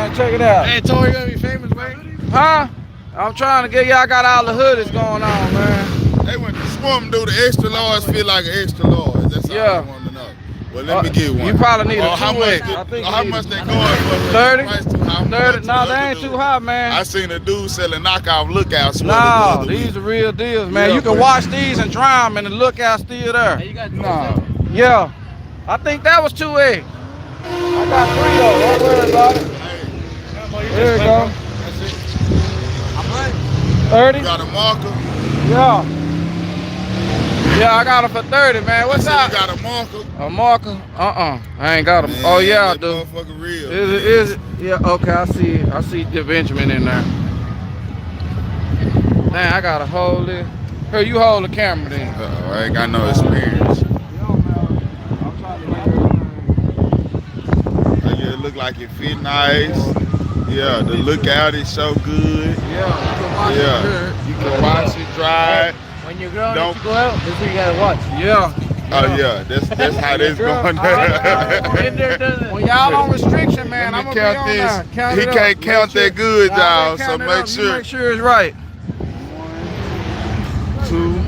man. Check it out. Hey, Tori, you gonna be famous, man? Huh? I'm trying to get y'all got all the hoodies going on, man. They went to swim, do the extra large, feel like an extra large. That's all I want to know. Well, let me get one. You probably need a 2X. How much they going for? 30? 30? No, they ain't too hot, man. I seen a dude selling knockoff lookouts. No, these are real deals, man. You can wash these and dry them, and the lookout's still there. Hey, you got No. Yeah. I think that was 2X. I got 3 though. Don't worry about it. There you go. That's it. I'm right. 30? You got a marker? Yeah. Yeah, I got them for 30, man. What's up? You got a marker? A marker? I ain't got them. Man, Oh yeah, I do. Motherfucker real. Is it? Yeah. Okay, I see it. I see the Benjamin in there. Dang, I gotta hold it. Here, you hold the camera then. I ain't got no experience. Yeah, it look like it fit nice. Yeah, the lookout is so good. Yeah, you can wash it, dry it. When you're growing up, you go out, that's what you gotta watch. Yeah. Oh yeah, that's how this going. When y'all on restriction, man, I'm gonna count be on this. Count He can't count that good, y'all. So make sure. Make sure it's right. 2.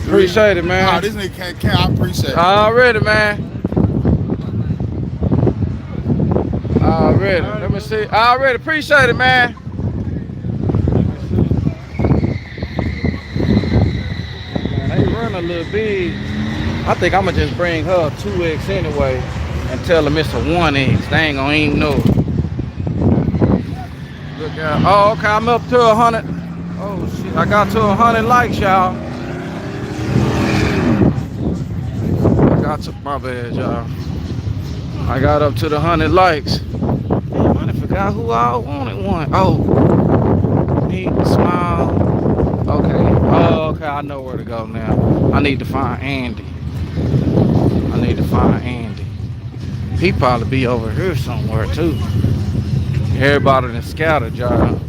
Appreciate it, man. Oh, this nigga can't count. I appreciate it. Already, man. Already. Let me see. Already. Appreciate it, man. Man, they run a little big. I think I'm gonna just bring her a 2X anyway and tell them it's a 1X. They ain't gonna even know. Look out. Oh, okay. I'm up to 100. Oh shit. I got to 100 likes, y'all. My bad, y'all. I got up to the 100 likes. Damn, I forgot who I wanted one. Oh, neat, smile. Okay. Oh, okay. I know where to go now. I need to find Andy. He probably be over here somewhere too. Everybody done scattered, y'all.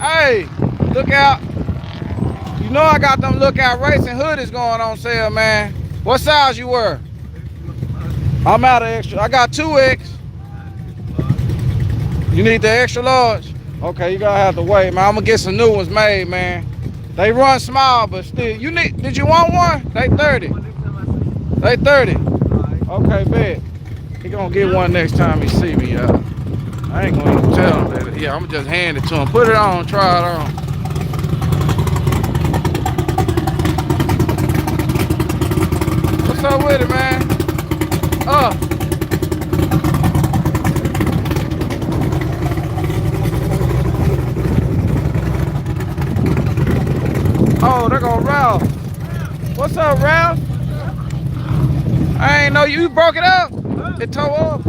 Hey, look out. You know I got them lookout racing hoodies going on sale, man. What size you were? I'm out of extra. I got 2X. You need the extra large? Okay, you gotta have to wait, man. I'm gonna get some new ones made, man. They run small, but still. Did you want one? They 30. They 30. Okay, bet. He gonna get one next time he see me, y'all. I ain't gonna even tell him that. Yeah, I'm gonna just hand it to him. Put it on, try it on. What's up with it, man? Oh, there go Ralph. What's up, Ralph? I ain't know you broke it up. It tore up.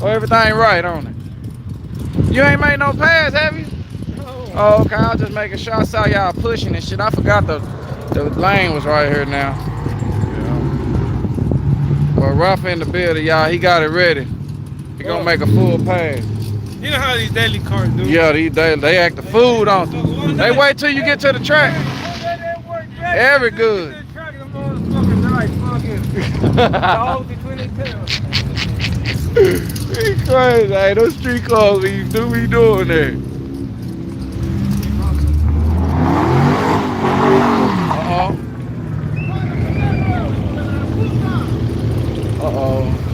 Oh, everything right on it. You ain't made no pass, have you? Oh, okay. I was just making sure I saw y'all pushing and shit. I forgot the lane was right here now. Well, Ralph in the building, y'all. He got it ready. He gonna make a full pass. You know how these daily cars do? Yeah, they act the food on. They wait till you get to the track. Every good. He's crazy. Hey, those street cars, we doing there.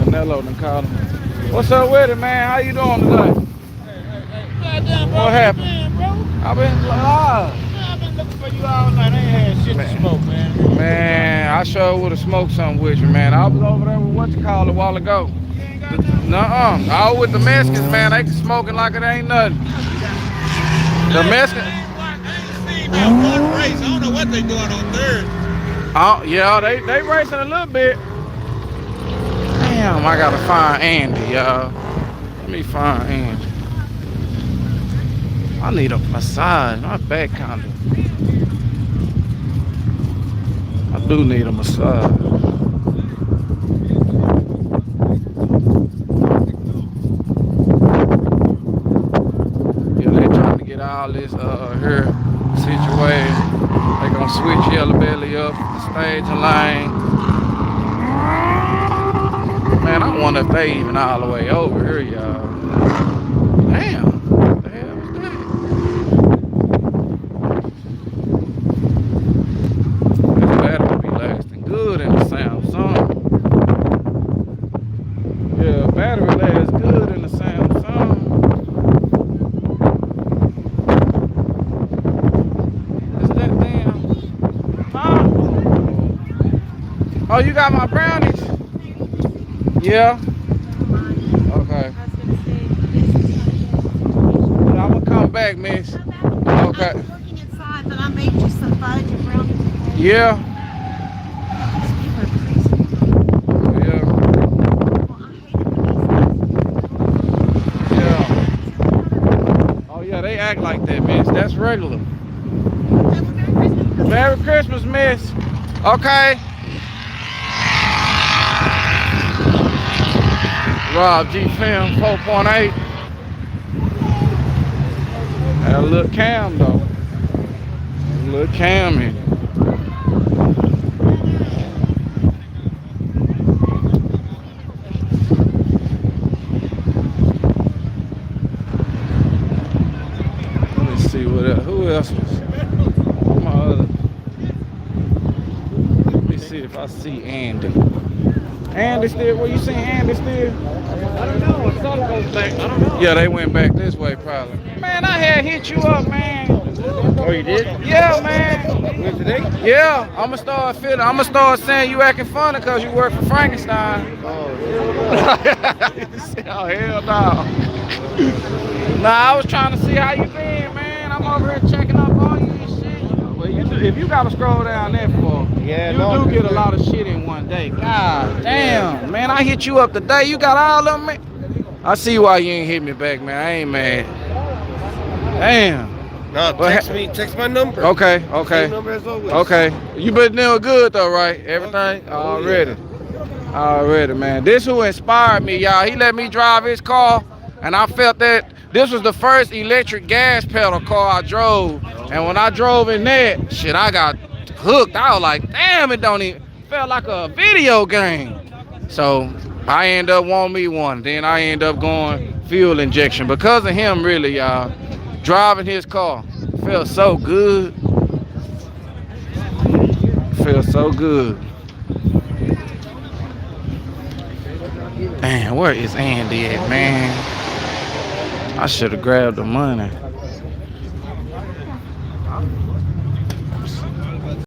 Canelo done called him. What's up with it, man? How you doing today? What happened? I've been live. I've been looking for you all night. I ain't had shit to smoke, man. Man, I sure would have smoked something with you, man. I was over there with a while ago. Nuh-uh. I was with the Mexicans, man. They smoking like it ain't nothing. The Mexicans. I ain't seen that one race. I don't know what they doing on third. Oh, yeah, they racing a little bit. Damn, I gotta find Andy, y'all. Let me find Andy. I need a massage. My back kinda. I do need a massage. Yeah, they trying to get all this here situated. They gonna switch Yello Belly up the staging lane. Man, I wonder if they even all the way over here, y'all. Damn, what the hell was that? This battery be lasting good in the Samsung. Yeah, battery lasts good in the Samsung. Is that damn? Huh? Oh, you got my brownies? Yeah. Okay. I'm gonna come back, miss. Okay. I'm looking inside, but I made you some fudge and brownies. Yeah. Yeah. Yeah. Oh yeah, they act like that, miss. That's regular. Merry Christmas, miss. Okay. Rob G Film 4.8. Had a little cam though. A little cam in. Let's see what else. Who else was? My other. Let me see if I see Andy. Andy still? Where you see Andy still? I don't know. I saw them go back. I don't know. Yeah, they went back this way probably. Man, I had hit you up, man. Oh, you did? Yeah, man. When today? Yeah, I'ma start saying you acting funny because you work for Frankenstein. Oh, Oh hell no. Nah, I was trying to see how you been, man. I'm over here checking up on you and shit. But if you gotta scroll down that far, yeah, you no, do get a lot of shit in one day. God damn, man, I hit you up today. You got all of them, man. I see why you ain't hit me back, man. I ain't mad. Damn. No, text my number. Okay. Same number as always. Okay. You been doing good though, right? Everything? Already. Yeah. Already, man. This who inspired me, y'all. He let me drive his car, and I felt that this was the first electric gas pedal car I drove. And when I drove in that, shit, I got hooked. I was like, damn, it don't even felt like a video game. So I end up wanting me one. Then I end up going fuel injection because of him, really, y'all. Driving his car felt so good. Felt so good. Man, where is Andy at, man? I should have grabbed the money.